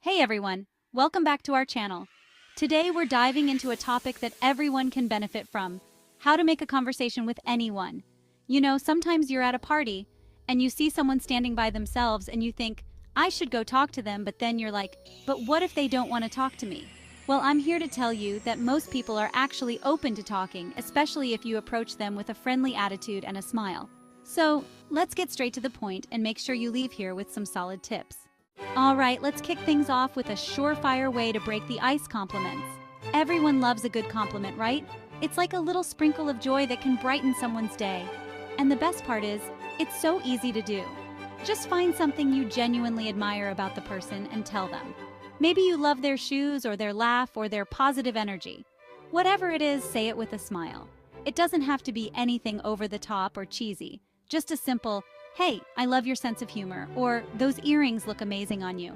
Hey everyone, welcome back to our channel. Today we're diving into a topic that everyone can benefit from, how to make a conversation with anyone. Sometimes you're at a party and you see someone standing by themselves and you think, I should go talk to them, but then you're like, but what if they don't want to talk to me? Well, I'm here to tell you that most people are actually open to talking, especially if you approach them with a friendly attitude and a smile. So, let's get straight to the point and make sure you leave here with some solid tips. All right, let's kick things off with a surefire way to break the ice: compliments. Everyone loves a good compliment, right? It's like a little sprinkle of joy that can brighten someone's day. And the best part is, it's so easy to do. Just find something you genuinely admire about the person and tell them. Maybe you love their shoes or their laugh or their positive energy. Whatever it is, say it with a smile. It doesn't have to be anything over the top or cheesy. Just a simple, hey, I love your sense of humor, or those earrings look amazing on you.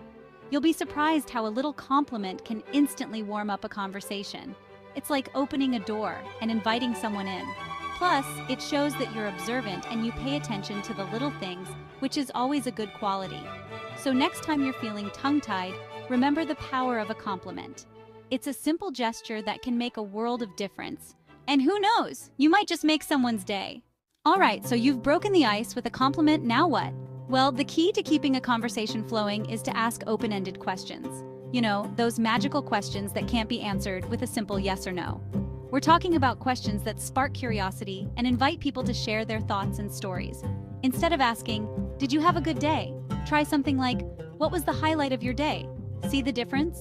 You'll be surprised how a little compliment can instantly warm up a conversation. It's like opening a door and inviting someone in. Plus, it shows that you're observant and you pay attention to the little things, which is always a good quality. So next time you're feeling tongue-tied, remember the power of a compliment. It's a simple gesture that can make a world of difference. And who knows, you might just make someone's day. All right, so you've broken the ice with a compliment, now what? Well, the key to keeping a conversation flowing is to ask open-ended questions. Those magical questions that can't be answered with a simple yes or no. We're talking about questions that spark curiosity and invite people to share their thoughts and stories. Instead of asking, did you have a good day? Try something like, what was the highlight of your day? See the difference?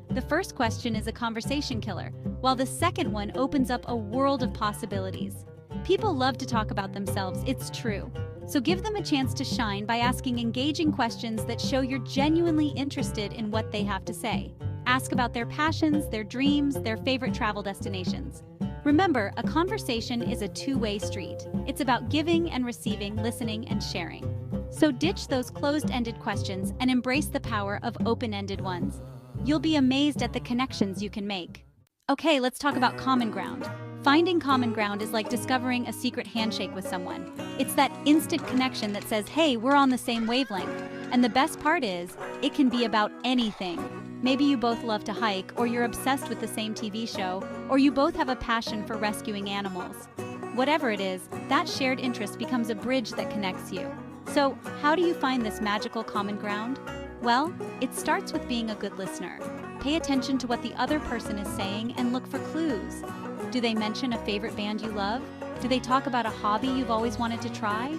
The first question is a conversation killer, while the second one opens up a world of possibilities. People love to talk about themselves, it's true. So give them a chance to shine by asking engaging questions that show you're genuinely interested in what they have to say. Ask about their passions, their dreams, their favorite travel destinations. Remember, a conversation is a two-way street. It's about giving and receiving, listening and sharing. So ditch those closed-ended questions and embrace the power of open-ended ones. You'll be amazed at the connections you can make. Okay, let's talk about common ground. Finding common ground is like discovering a secret handshake with someone. It's that instant connection that says, hey, we're on the same wavelength. And the best part is, it can be about anything. Maybe you both love to hike, or you're obsessed with the same TV show, or you both have a passion for rescuing animals. Whatever it is, that shared interest becomes a bridge that connects you. So, how do you find this magical common ground? Well, it starts with being a good listener. Pay attention to what the other person is saying and look for clues. Do they mention a favorite band you love? Do they talk about a hobby you've always wanted to try?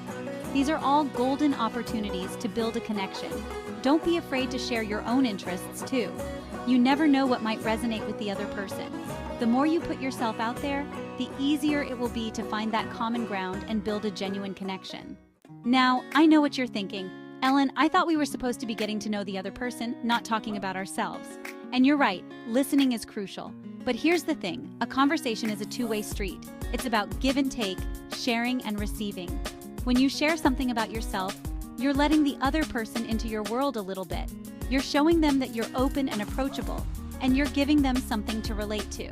These are all golden opportunities to build a connection. Don't be afraid to share your own interests too. You never know what might resonate with the other person. The more you put yourself out there, the easier it will be to find that common ground and build a genuine connection. Now, I know what you're thinking. Ellen, I thought we were supposed to be getting to know the other person, not talking about ourselves. And you're right, listening is crucial. But here's the thing, a conversation is a two-way street. It's about give and take, sharing and receiving. When you share something about yourself, you're letting the other person into your world a little bit. You're showing them that you're open and approachable, and you're giving them something to relate to.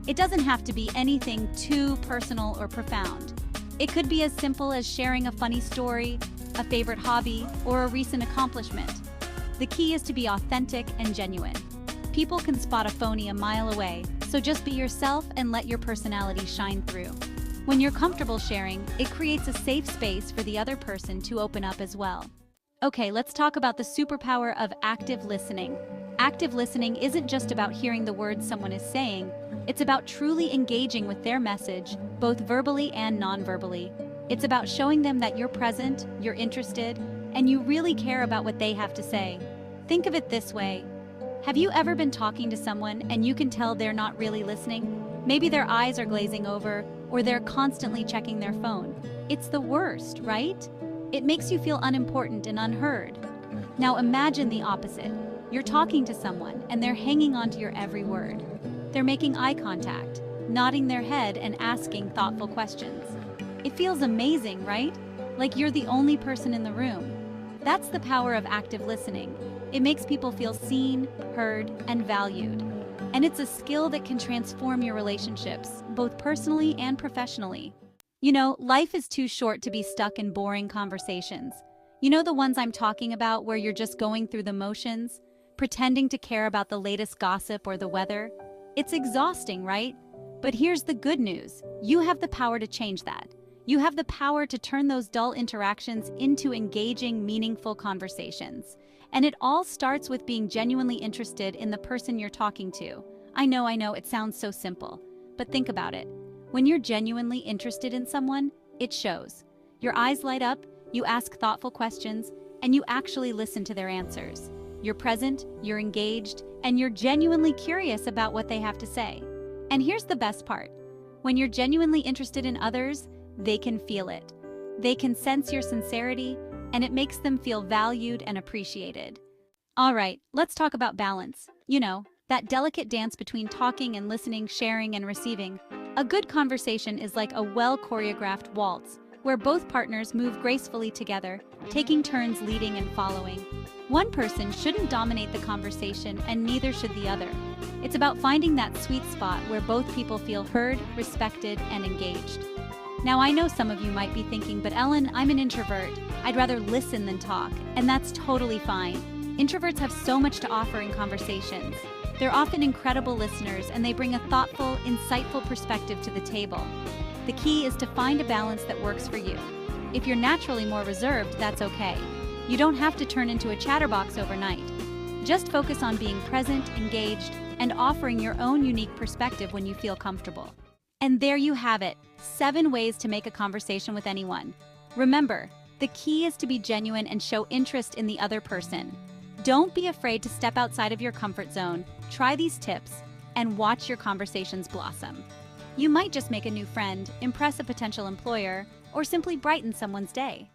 It doesn't have to be anything too personal or profound. It could be as simple as sharing a funny story, a favorite hobby, or a recent accomplishment. The key is to be authentic and genuine. People can spot a phony a mile away, so just be yourself and let your personality shine through. When you're comfortable sharing, it creates a safe space for the other person to open up as well. Okay, let's talk about the superpower of active listening. Active listening isn't just about hearing the words someone is saying, it's about truly engaging with their message, both verbally and non-verbally. It's about showing them that you're present, you're interested, and you really care about what they have to say. Think of it this way. Have you ever been talking to someone and you can tell they're not really listening? Maybe their eyes are glazing over, or they're constantly checking their phone. It's the worst, right? It makes you feel unimportant and unheard. Now imagine the opposite. You're talking to someone and they're hanging on to your every word. They're making eye contact, nodding their head and asking thoughtful questions. It feels amazing, right? Like you're the only person in the room. That's the power of active listening. It makes people feel seen, heard, and valued. And it's a skill that can transform your relationships, both personally and professionally. Life is too short to be stuck in boring conversations. The ones I'm talking about where you're just going through the motions? pretending to care about the latest gossip or the weather. It's exhausting, right? But here's the good news. You have the power to change that. You have the power to turn those dull interactions into engaging, meaningful conversations. And it all starts with being genuinely interested in the person you're talking to. I know, it sounds so simple. But think about it. When you're genuinely interested in someone, it shows. Your eyes light up, you ask thoughtful questions, and you actually listen to their answers. You're present, you're engaged, and you're genuinely curious about what they have to say. And here's the best part. When you're genuinely interested in others, they can feel it. They can sense your sincerity, and it makes them feel valued and appreciated. All right, let's talk about balance. You know, that delicate dance between talking and listening, sharing and receiving. A good conversation is like a well-choreographed waltz, where both partners move gracefully together, taking turns leading and following. One person shouldn't dominate the conversation, and neither should the other. It's about finding that sweet spot where both people feel heard, respected, and engaged. Now, I know some of you might be thinking, but Ellen, I'm an introvert. I'd rather listen than talk, and that's totally fine. Introverts have so much to offer in conversations. They're often incredible listeners, and they bring a thoughtful, insightful perspective to the table. The key is to find a balance that works for you. If you're naturally more reserved, that's okay. You don't have to turn into a chatterbox overnight. Just focus on being present, engaged, and offering your own unique perspective when you feel comfortable. And there you have it, 7 ways to make a conversation with anyone. Remember, the key is to be genuine and show interest in the other person. Don't be afraid to step outside of your comfort zone, try these tips, and watch your conversations blossom. You might just make a new friend, impress a potential employer, or simply brighten someone's day.